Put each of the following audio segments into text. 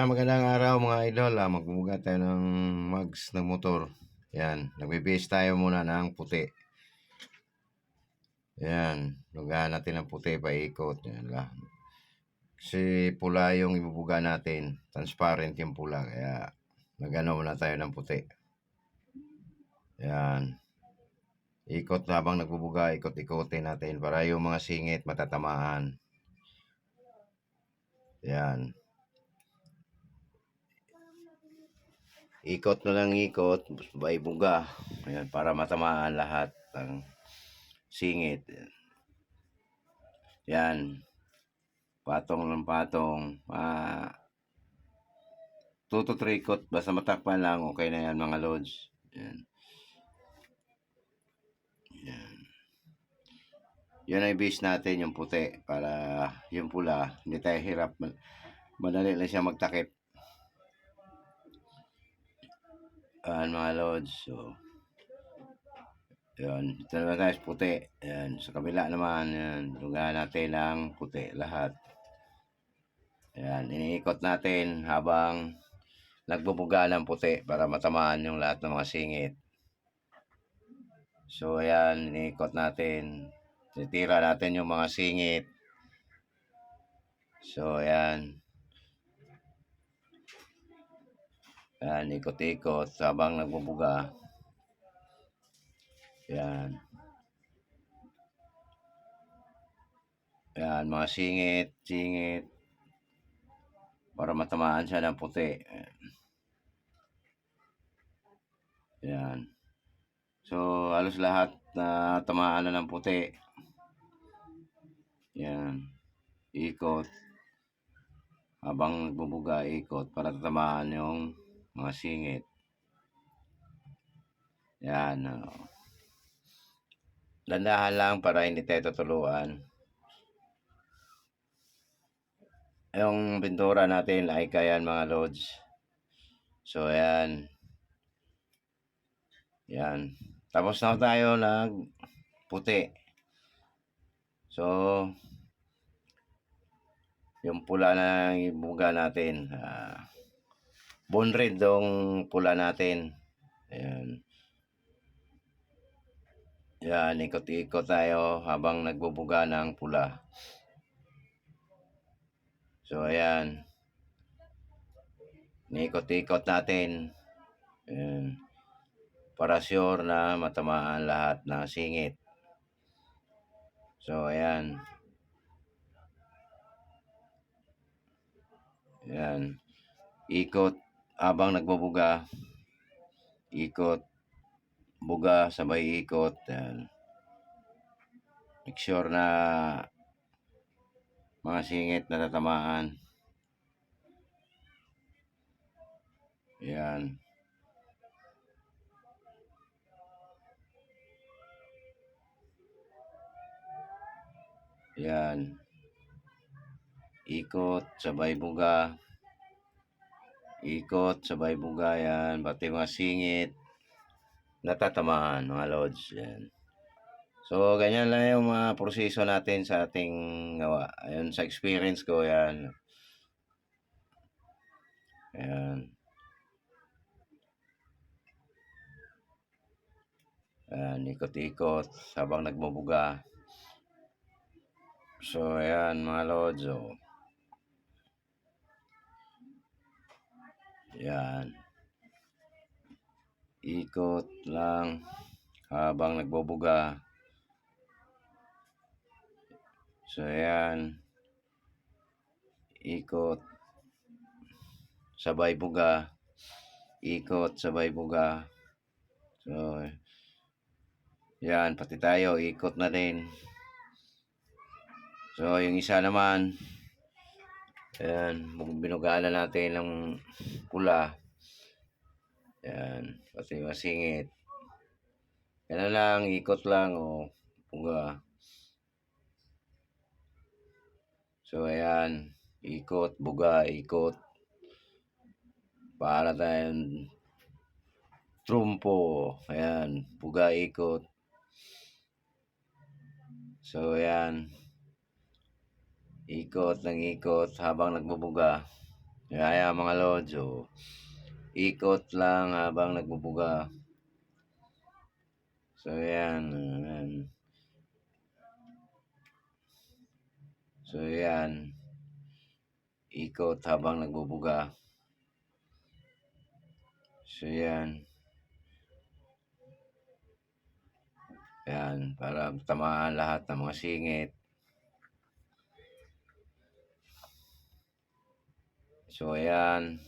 Ayan, magandang araw mga idol. Magbubuga tayo ng mags ng motor. Ayan, nagbe-base tayo muna ng puti. Ayan, lugahan natin ng puti, paikot. Ayan lang. Kasi pula yung ibubuga natin. Transparent yung pula. Kaya nagano muna tayo ng puti. Ayan. Ikot habang nagbubuga, ikot-ikotin natin para yung mga singit matatamaan. Ayan. Ikot na lang ikot, by buga. Ayan, para matamaan lahat ng singit. Yan. Patong ng patong. 2 to 3 ikot. Basta matakpan lang, okay na yan mga lods. Yan. Yan. Yan ay base natin, yung puti. Para yung pula, hindi tayo hirap. Madali lang siya magtakip. Yan mga lods. So, yan. Ito naman tayo sa puti. Yan. Sa kabila naman, yan. Lugahan natin ang puti. Lahat. Yan. Iniikot natin habang nagbubuga ng puti para matamaan yung lahat ng mga singit. So, ayan. Iniikot natin. Titira natin yung mga singit. So, ayan. Ayan, ikot-ikot habang nagbubuga. Ayan. Ayan, mga singit. Para matamaan siya ng puti. Ayan. So, halos lahat na tamaan na ng puti. Ayan. Ikot. Habang nagbubuga, ikot para tatamaan yung mga singit. Ayan. Dandahan lang para hindi tayo tutuluan. Yung pintura natin ay kayan mga lods. So, ayan. Yan. Tapos na tayo puti. So, yung pula na ibuga natin. Bone red yung pula natin. Ayan. Yan, ikot-ikot tayo habang nagbubuga ng pula. So, ayan. Nikot-ikot natin. Ayan. Para sure na matamaan lahat ng singit. So, ayan. Ayan. Ikot habang nagbubuga. Ikot. Buga, sabay ikot. Ayan. Make sure na mga singit na tatamaan. Ayan. Ayan. Ikot, sabay buga. Ikot, sabay buga. Yan. Pati mga singit natatamaan mga lods. Yan. So, ganyan lang yung mga proseso natin sa ating gawa. Ayun, sa experience ko, yan. Ayan. Ayan, ikot-ikot habang nagbubuga. So, ayan mga lods. Oh. Ayan. Ikot lang habang nagbubuga. So, ayan. Ikot. Sabay buga. Ikot, sabay buga. So, yan. Pati tayo, ikot na din. So, yung isa naman. Ayan. Binugaan na natin ng pula. Ayan. Pati masingit. Yan lang. Ikot lang. O, buga. So, ayan. Ikot, buga, ikot. Para tayong trumpo. Ayan. Buga, ikot. So, ayan. Ikot ng ikot habang nagbubuga. Kaya mga lods, ikot lang habang nagbubuga. So yan, ayan. So yan, ikot habang nagbubuga. So yan. Yan, para tamaan lahat ng mga singit. So ayan.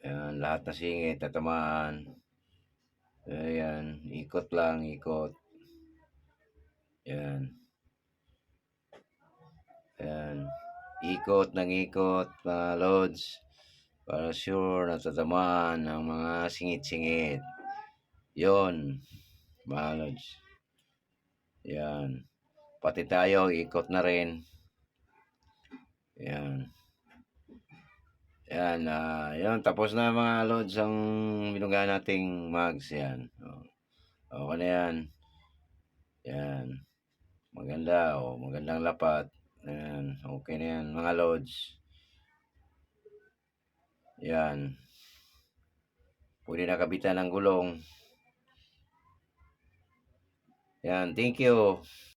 Ayan, lahat na singit tatamaan. So ayan, ikot lang, ikot. Ayan. Ayan. Ikot ng ikot, mga lods. Para sure na tatamaan ng mga singit-singit. Yon, mga lods. Yan. Pati tayo, ikot na rin. Yan. Yan, yan. Tapos na mga lods ang binuga nating mags. Yan. Okay na yan. Yan. Maganda, magandang lapat. Yan. Okay na yan, mga lods. Yan. Pwede na kabitan ng gulong. Yan. Thank you.